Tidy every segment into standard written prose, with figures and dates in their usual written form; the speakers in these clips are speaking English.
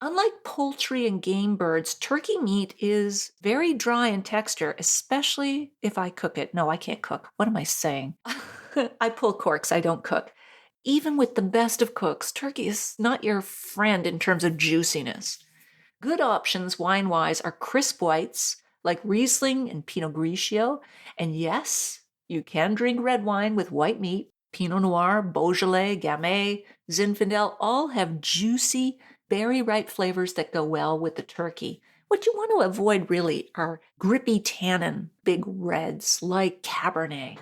Unlike poultry and game birds, turkey meat is very dry in texture, especially if I cook it. No, I can't cook. What am I saying? I pull corks, I don't cook. Even with the best of cooks, turkey is not your friend in terms of juiciness. Good options wine-wise are crisp whites like Riesling and Pinot Grigio. And yes, you can drink red wine with white meat. Pinot Noir, Beaujolais, Gamay, Zinfandel all have juicy, berry ripe flavors that go well with the turkey. What you want to avoid really are grippy tannin, big reds like Cabernet.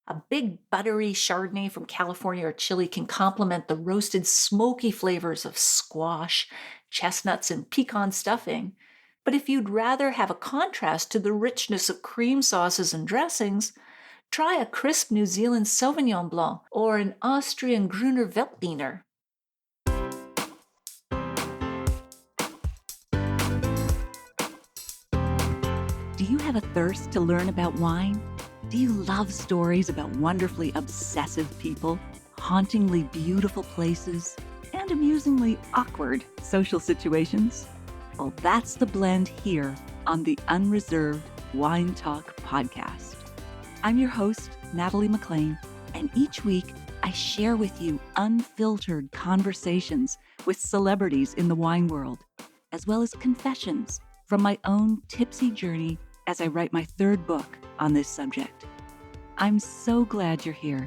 A big buttery Chardonnay from California or Chile can complement the roasted smoky flavors of squash, chestnuts, and pecan stuffing. But if you'd rather have a contrast to the richness of cream sauces and dressings, try a crisp New Zealand Sauvignon Blanc or an Austrian Gruner Veltliner. Do you have a thirst to learn about wine? Do you love stories about wonderfully obsessive people, hauntingly beautiful places, and amusingly awkward social situations? Well, that's the blend here on the Unreserved Wine Talk podcast. I'm your host, Natalie McLean, and each week I share with you unfiltered conversations with celebrities in the wine world, as well as confessions from my own tipsy journey as I write my third book on this subject. I'm so glad you're here.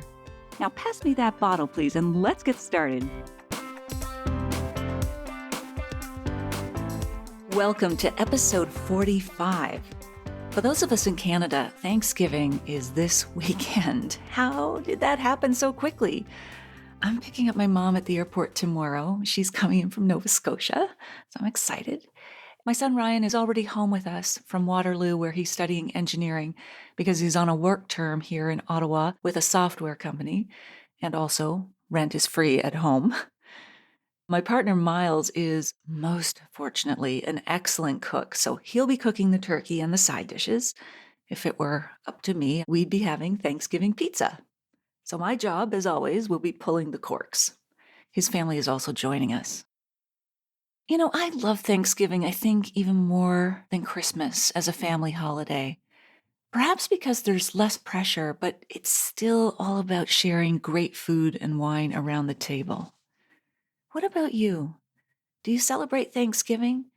Now pass me that bottle, please, and let's get started. Welcome to episode 45. For those of us in Canada, Thanksgiving is this weekend. How did that happen so quickly? I'm picking up my mom at the airport tomorrow. She's coming in from Nova Scotia, so I'm excited. My son Ryan is already home with us from Waterloo, where he's studying engineering because he's on a work term here in Ottawa with a software company, and also rent is free at home. My partner Miles is, most fortunately, an excellent cook, so he'll be cooking the turkey and the side dishes. If it were up to me, we'd be having Thanksgiving pizza. So my job, as always, will be pulling the corks. His family is also joining us. You know, I love Thanksgiving, I think, even more than Christmas as a family holiday. Perhaps because there's less pressure, but it's still all about sharing great food and wine around the table. What about you? Do you celebrate Thanksgiving?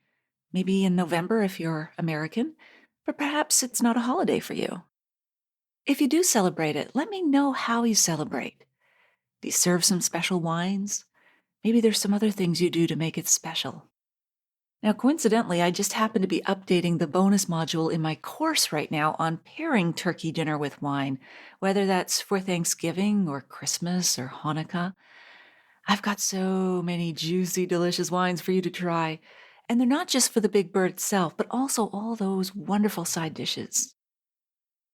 Maybe in November if you're American, but perhaps it's not a holiday for you. If you do celebrate it, let me know how you celebrate. Do you serve some special wines? Maybe there's some other things you do to make it special. Now, coincidentally, I just happen to be updating the bonus module in my course right now on pairing turkey dinner with wine, whether that's for Thanksgiving or Christmas or Hanukkah. I've got so many juicy, delicious wines for you to try, and they're not just for the big bird itself, but also all those wonderful side dishes.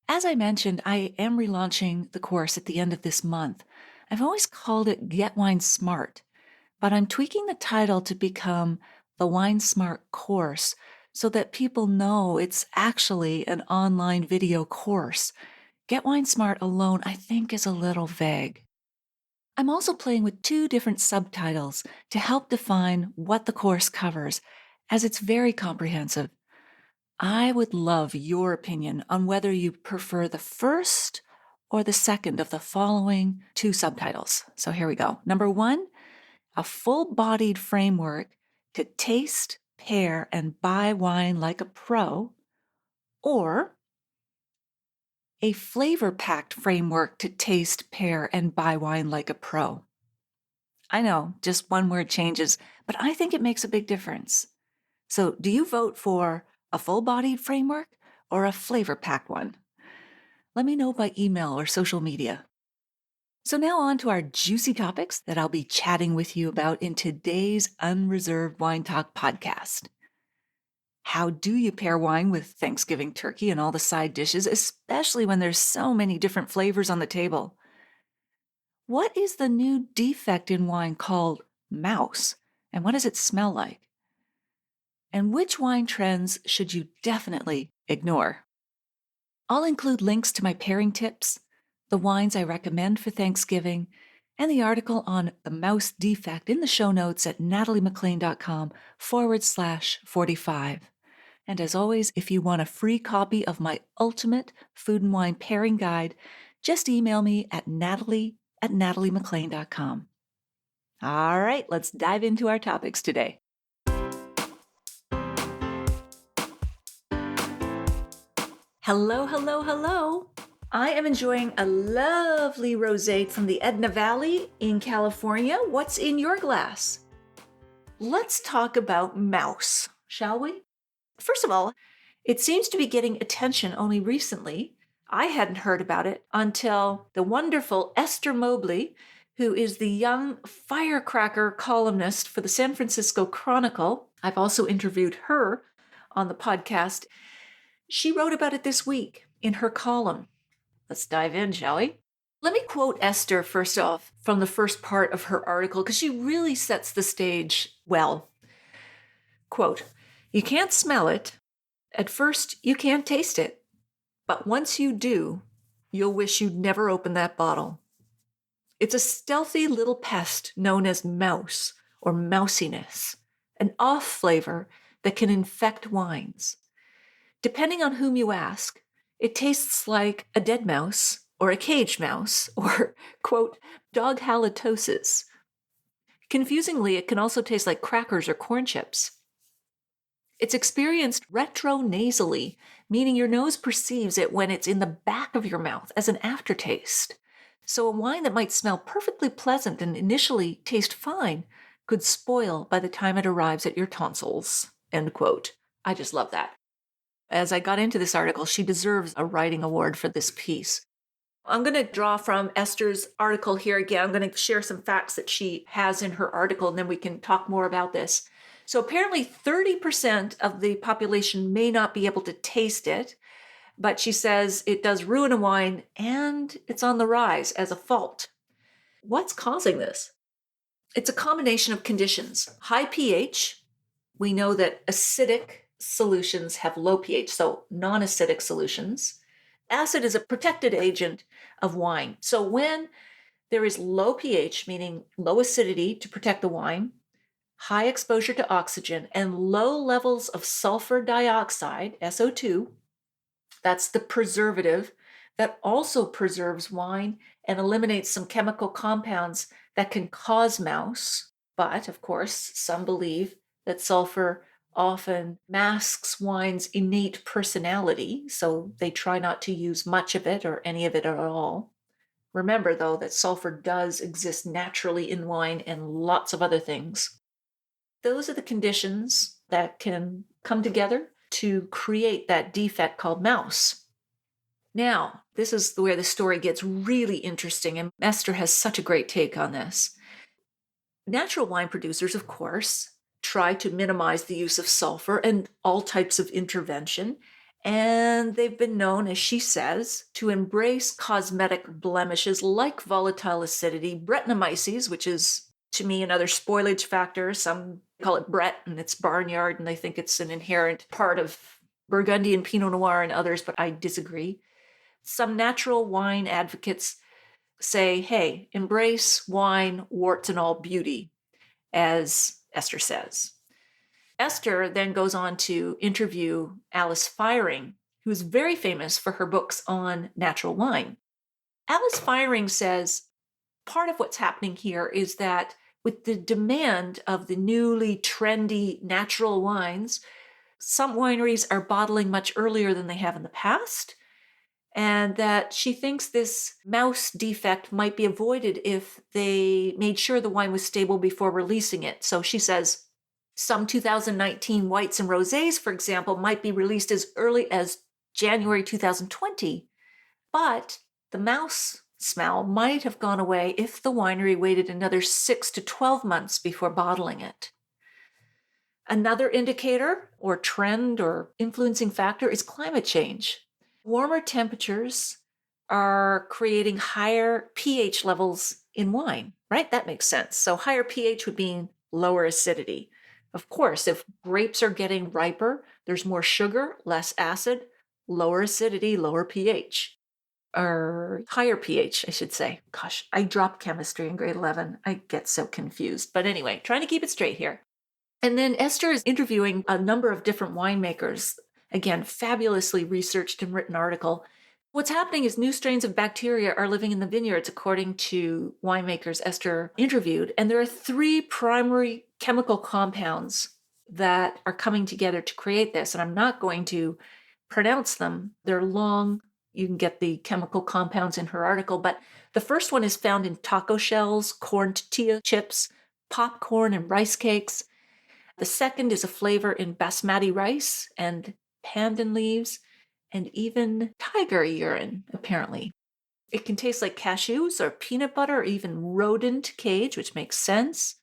As I mentioned, I am relaunching the course at the end of this month. I've always called it Get Wine Smart, but I'm tweaking the title to become the Wine Smart course so that people know it's actually an online video course. Get Wine Smart alone, I think, is a little vague. I'm also playing with 2 different subtitles to help define what the course covers, as it's very comprehensive. I would love your opinion on whether you prefer the first or the second of the following 2 subtitles. So here we go. Number 1, a full-bodied framework to taste, pair, and buy wine like a pro, or a flavor-packed framework to taste, pair, and buy wine like a pro. I know, just one word changes, but I think it makes a big difference. So do you vote for a full-bodied framework or a flavor-packed one? Let me know by email or social media. So now on to our juicy topics that I'll be chatting with you about in today's Unreserved Wine Talk podcast. How do you pair wine with Thanksgiving turkey and all the side dishes, especially when there's so many different flavors on the table? What is the new defect in wine called mouse, and what does it smell like? And which wine trends should you definitely ignore? I'll include links to my pairing tips, the wines I recommend for Thanksgiving, and the article on the mouse defect in the show notes at nataliemaclean.com/45. And as always, if you want a free copy of my ultimate food and wine pairing guide, just email me at natalie@nataliemaclean.com. All right, let's dive into our topics today. Hello, hello, hello. I am enjoying a lovely rosé from the Edna Valley in California. What's in your glass? Let's talk about mouse, shall we? First of all, it seems to be getting attention only recently. I hadn't heard about it until the wonderful Esther Mobley, who is the young firecracker columnist for the San Francisco Chronicle. I've also interviewed her on the podcast. She wrote about it this week in her column. Let's dive in, shall we? Let me quote Esther first off from the first part of her article because she really sets the stage well. Quote, "You can't smell it. At first, you can't taste it. But once you do, you'll wish you'd never opened that bottle. It's a stealthy little pest known as mouse or mousiness, an off flavor that can infect wines. Depending on whom you ask, it tastes like a dead mouse or a caged mouse or, quote, dog halitosis. Confusingly, it can also taste like crackers or corn chips. It's experienced retronasally, meaning your nose perceives it when it's in the back of your mouth as an aftertaste. So a wine that might smell perfectly pleasant and initially taste fine could spoil by the time it arrives at your tonsils." End quote. I just love that. As I got into this article, she deserves a writing award for this piece. I'm going to draw from Esther's article here again. I'm going to share some facts that she has in her article, and then we can talk more about this. So apparently 30% of the population may not be able to taste it, but she says it does ruin a wine and it's on the rise as a fault. What's causing this? It's a combination of conditions. High pH. We know that acidic solutions have low pH, so non-acidic solutions. Acid is a protected agent of wine. So when there is low pH, meaning low acidity to protect the wine, high exposure to oxygen, and low levels of sulfur dioxide, SO2, that's the preservative that also preserves wine and eliminates some chemical compounds that can cause mouse. But, of course, some believe that sulfur often masks wine's innate personality, so they try not to use much of it or any of it at all. Remember, though, that sulfur does exist naturally in wine and lots of other things. Those are the conditions that can come together to create that defect called mouse. Now, this is where the story gets really interesting, and Esther has such a great take on this. Natural wine producers, of course, try to minimize the use of sulfur and all types of intervention, and they've been known, as she says, to embrace cosmetic blemishes like volatile acidity, Brettanomyces, which is, to me, another spoilage factor. Some call it Brett, and it's barnyard, and they think it's an inherent part of Burgundian Pinot Noir and others, but I disagree. Some natural wine advocates say, hey, embrace wine, warts and all beauty, as Esther says. Esther then goes on to interview Alice Firing, who is very famous for her books on natural wine. Alice Firing says part of what's happening here is that with the demand of the newly trendy natural wines, some wineries are bottling much earlier than they have in the past, and that she thinks this mouse defect might be avoided if they made sure the wine was stable before releasing it. So she says some 2019 whites and rosés, for example, might be released as early as January 2020, but the mouse smell might have gone away if the winery waited another 6 to 12 months before bottling it. Another indicator or trend or influencing factor is climate change. Warmer temperatures are creating higher pH levels in wine, right? That makes sense. So higher pH would mean lower acidity. Of course, if grapes are getting riper, there's more sugar, less acid, lower acidity, lower pH. or higher pH, I should say. Gosh, I dropped chemistry in grade 11. I get so confused. But anyway, trying to keep it straight here. And then Esther is interviewing a number of different winemakers. Again, fabulously researched and written article. What's happening is new strains of bacteria are living in the vineyards, according to winemakers Esther interviewed. And there are 3 primary chemical compounds that are coming together to create this. And I'm not going to pronounce them. They're long. You can get the chemical compounds in her article. But the first one is found in taco shells, corn tortilla chips, popcorn, and rice cakes. The second is a flavor in basmati rice and pandan leaves, and even tiger urine, apparently. It can taste like cashews or peanut butter or even rodent cage, which makes sense.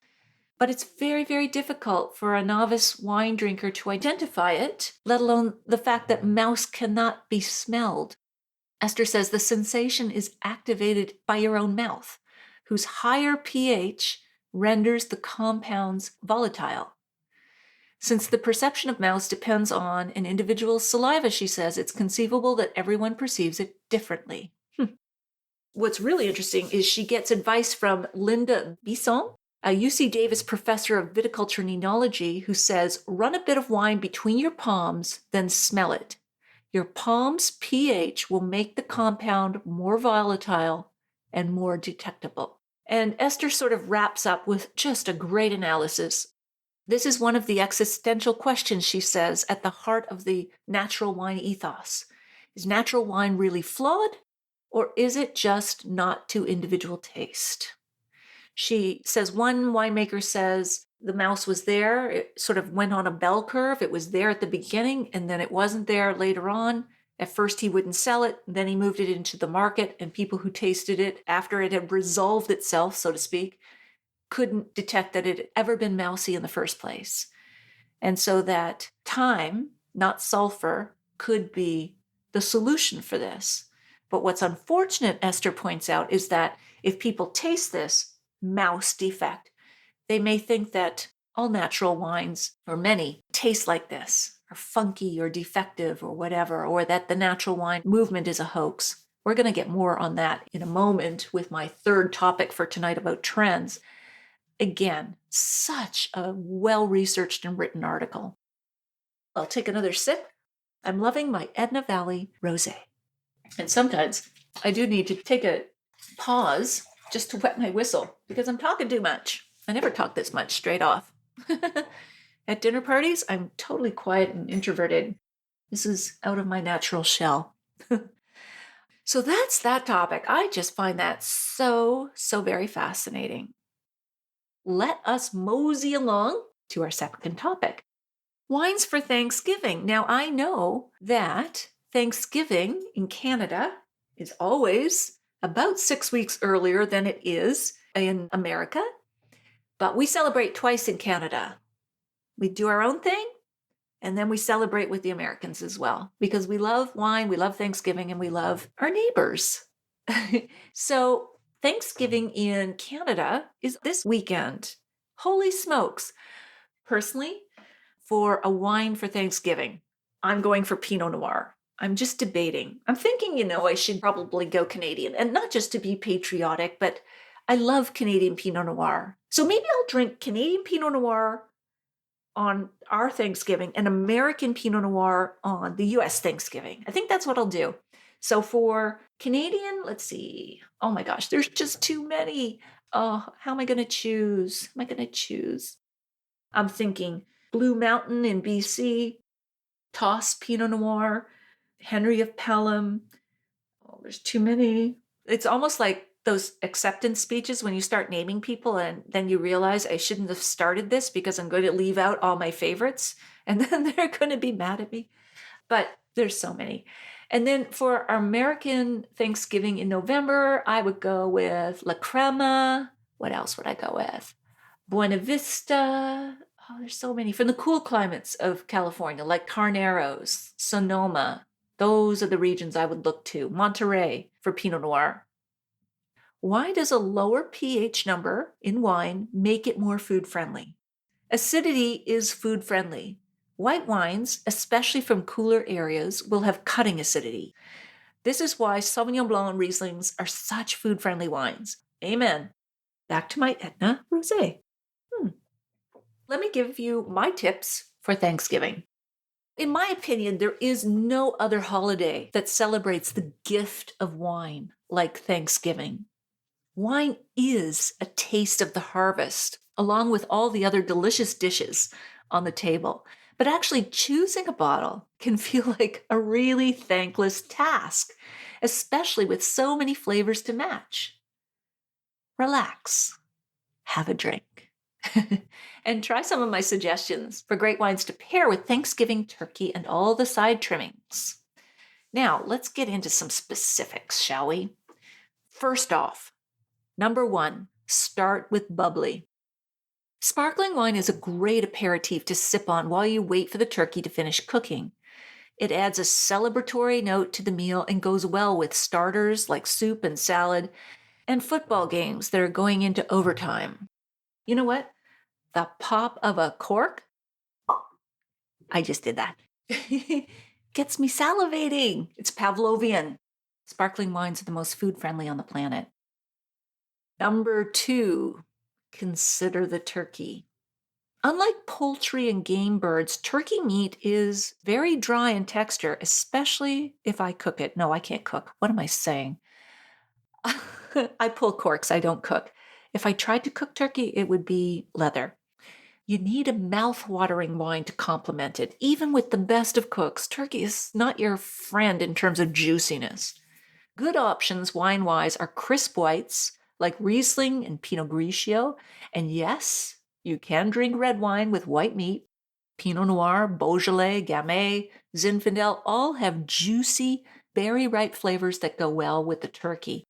But it's very, very difficult for a novice wine drinker to identify it, let alone the fact that mouse cannot be smelled. Esther says the sensation is activated by your own mouth, whose higher pH renders the compounds volatile. Since the perception of mouse depends on an individual's saliva, she says, it's conceivable that everyone perceives it differently. What's really interesting is she gets advice from Linda Bisson, a UC Davis professor of viticulture and enology, who says, run a bit of wine between your palms, then smell it. Your palm's pH will make the compound more volatile and more detectable. And Esther sort of wraps up with just a great analysis. This is one of the existential questions, she says, at the heart of the natural wine ethos. Is natural wine really flawed, or is it just not to individual taste? She says one winemaker says the mouse was there. It sort of went on a bell curve. It was there at the beginning, and then it wasn't there later on. At first, he wouldn't sell it. Then he moved it into the market, and people who tasted it after it had resolved itself, so to speak, couldn't detect that it had ever been mousy in the first place. And so that time, not sulfur, could be the solution for this. But what's unfortunate, Esther points out, is that if people taste this mouse defect, they may think that all natural wines, or many, taste like this, or funky or defective or whatever, or that the natural wine movement is a hoax. We're going to get more on that in a moment with my third topic for tonight about trends. Again, such a well-researched and written article. I'll take another sip. I'm loving my Edna Valley Rosé. And sometimes I do need to take a pause just to wet my whistle because I'm talking too much. I never talk this much straight off. At dinner parties, I'm totally quiet and introverted. This is out of my natural shell. So that's that topic. I just find that so very fascinating. Let us mosey along to our second topic. Wines for Thanksgiving. Now, I know that Thanksgiving in Canada is always about 6 weeks earlier than it is in America, but we celebrate twice in Canada. We do our own thing, and then we celebrate with the Americans as well, because we love wine, we love Thanksgiving, and we love our neighbors. So Thanksgiving in Canada is this weekend. Holy smokes. Personally, for a wine for Thanksgiving, I'm going for Pinot Noir. I'm just debating. I'm thinking, I should probably go Canadian, and not just to be patriotic, but I love Canadian Pinot Noir. So maybe I'll drink Canadian Pinot Noir on our Thanksgiving and American Pinot Noir on the US Thanksgiving. I think that's what I'll do. So for Canadian, let's see. Oh my gosh, there's just too many. Oh, how am I going to choose? I'm thinking Blue Mountain in BC, Toss Pinot Noir, Henry of Pelham. Oh, there's too many. It's almost like those acceptance speeches when you start naming people and then you realize I shouldn't have started this because I'm going to leave out all my favorites and then they're going to be mad at me. But there's so many. And then for our American Thanksgiving in November, I would go with La Crema. What else would I go with? Buena Vista. Oh, there's so many. From the cool climates of California, like Carneros, Sonoma. Those are the regions I would look to. Monterey for Pinot Noir. Why does a lower pH number in wine make it more food-friendly? Acidity is food-friendly. White wines, especially from cooler areas, will have cutting acidity. This is why Sauvignon Blanc and Rieslings are such food-friendly wines. Amen. Back to my Etna Rosé. Let me give you my tips for Thanksgiving. In my opinion, there is no other holiday that celebrates the gift of wine like Thanksgiving. Wine is a taste of the harvest, along with all the other delicious dishes on the table. But actually, choosing a bottle can feel like a really thankless task, especially with so many flavors to match. Relax, have a drink, and try some of my suggestions for great wines to pair with Thanksgiving turkey and all the side trimmings. Now, let's get into some specifics, shall we? First off, number 1, start with bubbly. Sparkling wine is a great aperitif to sip on while you wait for the turkey to finish cooking. It adds a celebratory note to the meal and goes well with starters like soup and salad and football games that are going into overtime. You know what? The pop of a cork, I just did that, gets me salivating. It's Pavlovian. Sparkling wines are the most food-friendly on the planet. Number 2, consider the turkey. Unlike poultry and game birds, turkey meat is very dry in texture, especially if I cook it. No, I can't cook. What am I saying? I pull corks, I don't cook. If I tried to cook turkey, it would be leather. You need a mouth-watering wine to complement it. Even with the best of cooks, turkey is not your friend in terms of juiciness. Good options wine-wise are crisp whites like Riesling and Pinot Grigio. And yes, you can drink red wine with white meat. Pinot Noir, Beaujolais, Gamay, Zinfandel all have juicy, berry-ripe flavors that go well with the turkey.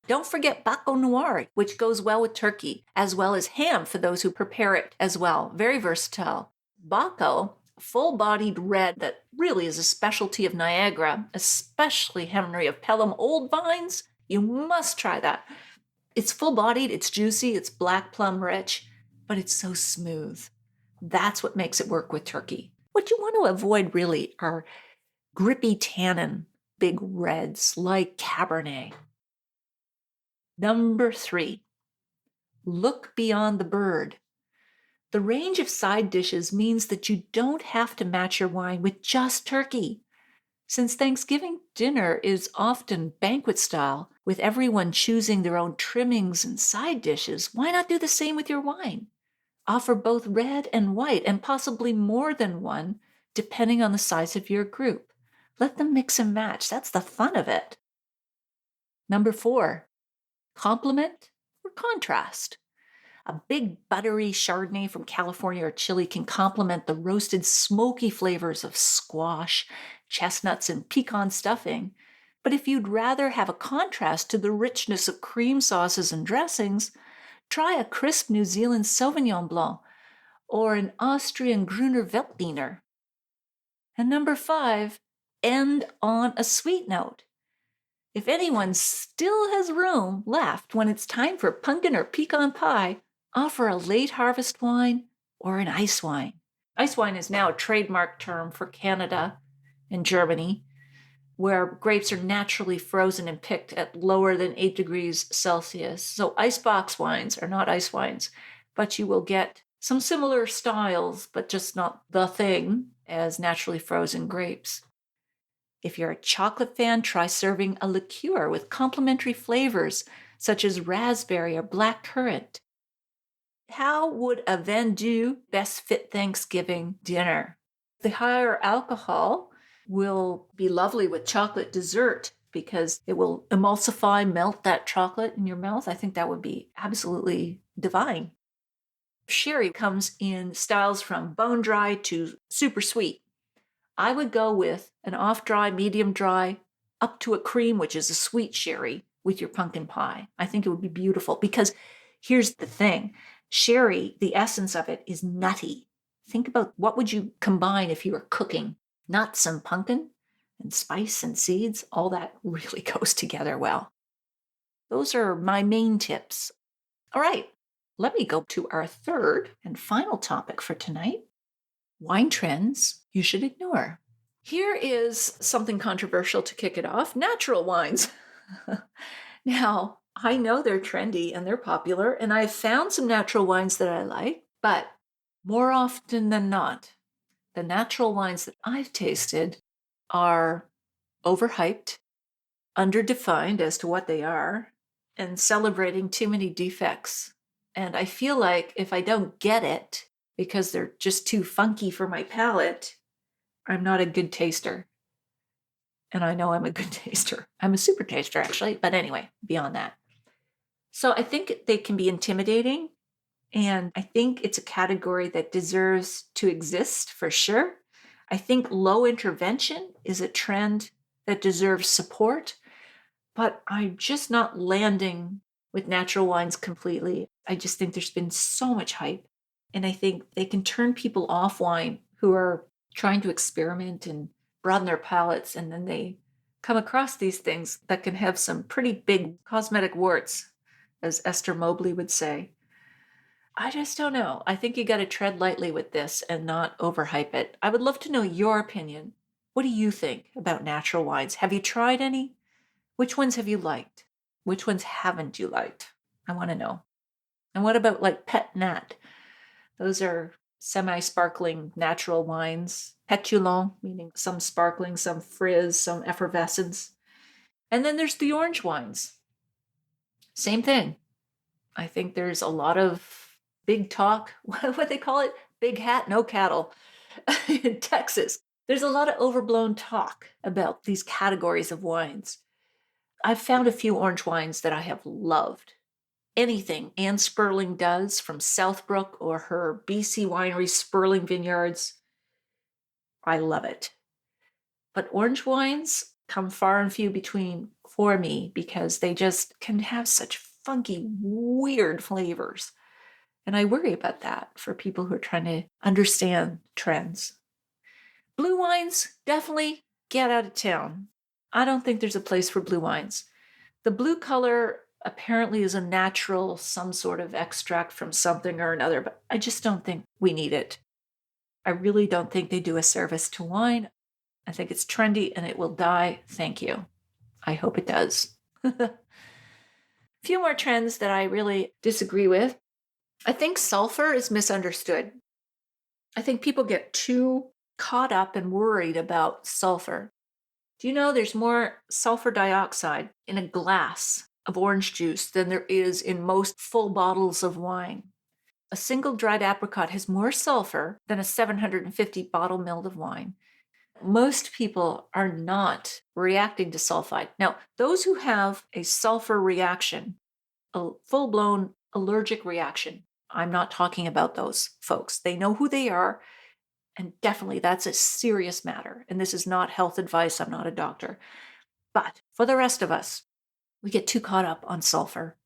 Don't forget Baco Noir, which goes well with turkey, as well as ham for those who prepare it as well. Very versatile. Baco, full-bodied red that really is a specialty of Niagara, especially Henry of Pelham old vines. You must try that. It's full-bodied, it's juicy, it's black plum rich, but it's so smooth. That's what makes it work with turkey. What you want to avoid really are grippy tannin, big reds like Cabernet. Number 3, look beyond the bird. The range of side dishes means that you don't have to match your wine with just turkey. Since Thanksgiving dinner is often banquet style, with everyone choosing their own trimmings and side dishes, why not do the same with your wine? Offer both red and white, and possibly more than one, depending on the size of your group. Let them mix and match. That's the fun of it. Number 4, complement or contrast. A big buttery Chardonnay from California or Chile can complement the roasted smoky flavors of squash, chestnuts, and pecan stuffing. But if you'd rather have a contrast to the richness of cream sauces and dressings, try a crisp New Zealand Sauvignon Blanc or an Austrian Gruner Veltliner. And number 5, end on a sweet note. If anyone still has room left when it's time for pumpkin or pecan pie, offer a late harvest wine or an ice wine. Ice wine is now a trademark term for Canada and Germany, where grapes are naturally frozen and picked at lower than 8 degrees Celsius. So icebox wines are not ice wines, but you will get some similar styles, but just not the thing as naturally frozen grapes. If you're a chocolate fan, try serving a liqueur with complementary flavors such as raspberry or blackcurrant. How would a Vendoux best fit Thanksgiving dinner? The higher alcohol will be lovely with chocolate dessert because it will emulsify, melt that chocolate in your mouth. I think that would be absolutely divine. Sherry comes in styles from bone dry to super sweet. I would go with an off-dry, medium dry, up to a cream, which is a sweet sherry, with your pumpkin pie. I think it would be beautiful because here's the thing. Sherry, the essence of it is nutty. Think about what would you combine if you were cooking? Nuts and pumpkin and spice and seeds, all that really goes together well. Those are my main tips. All right, let me go to our third and final topic for tonight. Wine trends you should ignore. Here is something controversial to kick it off: natural wines. Now, I know they're trendy and they're popular, and I've found some natural wines that I like, but more often than not, the natural wines that I've tasted are overhyped, underdefined as to what they are, and celebrating too many defects. And I feel like if I don't get it because they're just too funky for my palate, I'm not a good taster. And I know I'm a good taster. I'm a super taster, actually. But anyway, beyond that. So I think they can be intimidating. And I think it's a category that deserves to exist for sure. I think low intervention is a trend that deserves support, but I'm just not landing with natural wines completely. I just think there's been so much hype. And I think they can turn people off wine who are trying to experiment and broaden their palates. And then they come across these things that can have some pretty big cosmetic warts, as Esther Mobley would say. I just don't know. I think you got to tread lightly with this and not overhype it. I would love to know your opinion. What do you think about natural wines? Have you tried any? Which ones have you liked? Which ones haven't you liked? I want to know. And what about like Pet Nat? Those are semi-sparkling natural wines. Petulant, meaning some sparkling, some frizz, some effervescence. And then there's the orange wines. Same thing. I think there's a lot of big talk, what they call it, big hat, no cattle in Texas. There's a lot of overblown talk about these categories of wines. I've found a few orange wines that I have loved. Anything Anne Sperling does from Southbrook or her BC winery Sperling Vineyards, I love it. But orange wines come far and few between for me because they just can have such funky, weird flavors. And I worry about that for people who are trying to understand trends. Blue wines, definitely get out of town. I don't think there's a place for blue wines. The blue color apparently is a natural, some sort of extract from something or another, but I just don't think we need it. I really don't think they do a service to wine. I think it's trendy and it will die. Thank you. I hope it does. A few more trends that I really disagree with. I think sulfur is misunderstood. I think people get too caught up and worried about sulfur. Do you know there's more sulfur dioxide in a glass of orange juice than there is in most full bottles of wine? A single dried apricot has more sulfur than a 750 bottle milled of wine. Most people are not reacting to sulfite. Now, those who have a sulfur reaction, a full-blown allergic reaction, I'm not talking about those folks. They know who they are, and definitely that's a serious matter. And this is not health advice. I'm not a doctor. But for the rest of us, we get too caught up on sulfur.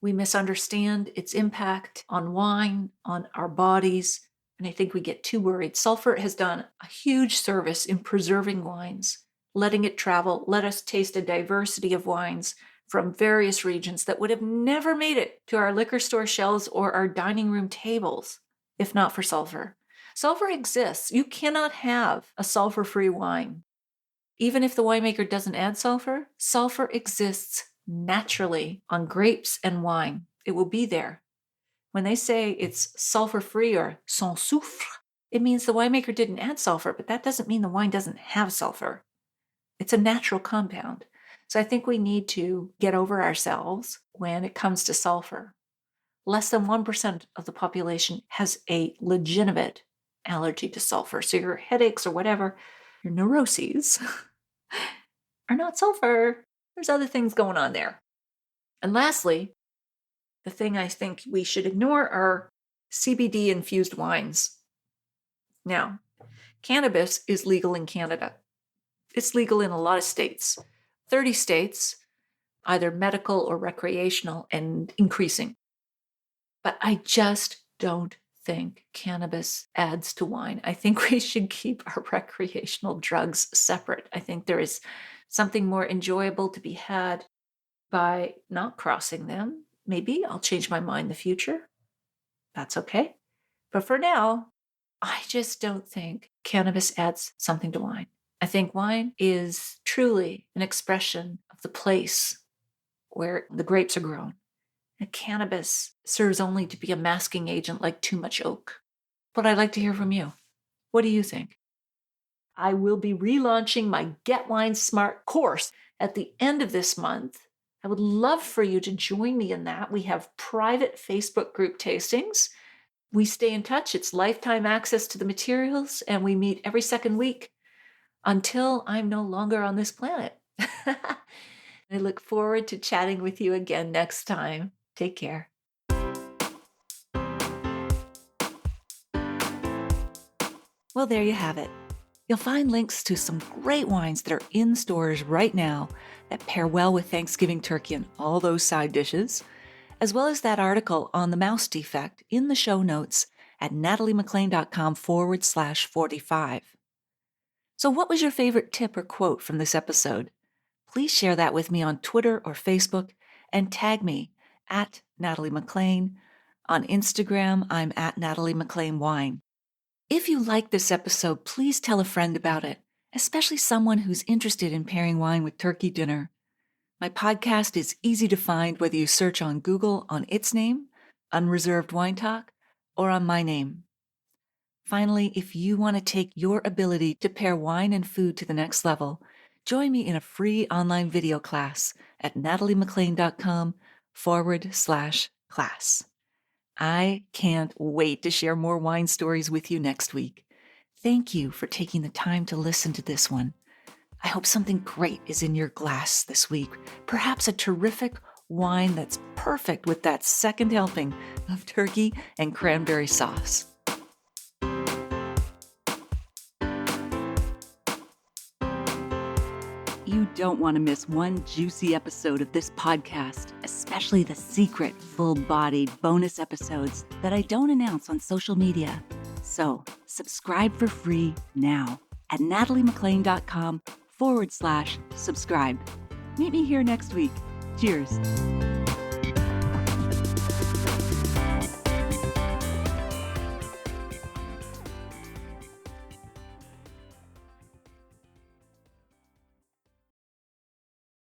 We misunderstand its impact on wine, on our bodies, and I think we get too worried. Sulfur has done a huge service in preserving wines, letting it travel, let us taste a diversity of wines from various regions that would have never made it to our liquor store shelves or our dining room tables if not for sulfur. Sulfur exists. You cannot have a sulfur-free wine. Even if the winemaker doesn't add sulfur, sulfur exists naturally on grapes and wine. It will be there. When they say it's sulfur-free or sans soufre, it means the winemaker didn't add sulfur, but that doesn't mean the wine doesn't have sulfur. It's a natural compound. So I think we need to get over ourselves when it comes to sulfur. Less than 1% of the population has a legitimate allergy to sulfur. So your headaches or whatever, your neuroses are not sulfur. There's other things going on there. And lastly, the thing I think we should ignore are CBD infused wines. Now, cannabis is legal in Canada. It's legal in a lot of states. 30 states, either medical or recreational, and increasing. But I just don't think cannabis adds to wine. I think we should keep our recreational drugs separate. I think there is something more enjoyable to be had by not crossing them. Maybe I'll change my mind in the future. That's okay. But for now, I just don't think cannabis adds something to wine. I think wine is truly an expression of the place where the grapes are grown. And cannabis serves only to be a masking agent like too much oak. But I'd like to hear from you. What do you think? I will be relaunching my Get Wine Smart course at the end of this month. I would love for you to join me in that. We have private Facebook group tastings. We stay in touch. It's lifetime access to the materials, and we meet every second week until I'm no longer on this planet. I look forward to chatting with you again next time. Take care. Well, there you have it. You'll find links to some great wines that are in stores right now that pair well with Thanksgiving turkey and all those side dishes, as well as that article on the mouse defect in the show notes at nataliemaclean.com/45. So what was your favorite tip or quote from this episode? Please share that with me on Twitter or Facebook and tag me at Natalie MacLean. On Instagram, I'm at Natalie MacLean Wine. If you like this episode, please tell a friend about it, especially someone who's interested in pairing wine with turkey dinner. My podcast is easy to find whether you search on Google on its name, Unreserved Wine Talk, or on my name. Finally, if you want to take your ability to pair wine and food to the next level, join me in a free online video class at nataliemaclean.com/class. I can't wait to share more wine stories with you next week. Thank you for taking the time to listen to this one. I hope something great is in your glass this week. Perhaps a terrific wine that's perfect with that second helping of turkey and cranberry sauce. You don't want to miss one juicy episode of this podcast, especially the secret, full-bodied bonus episodes that I don't announce on social media. So subscribe for free now at nataliemaclean.com/subscribe. Meet me here next week. Cheers.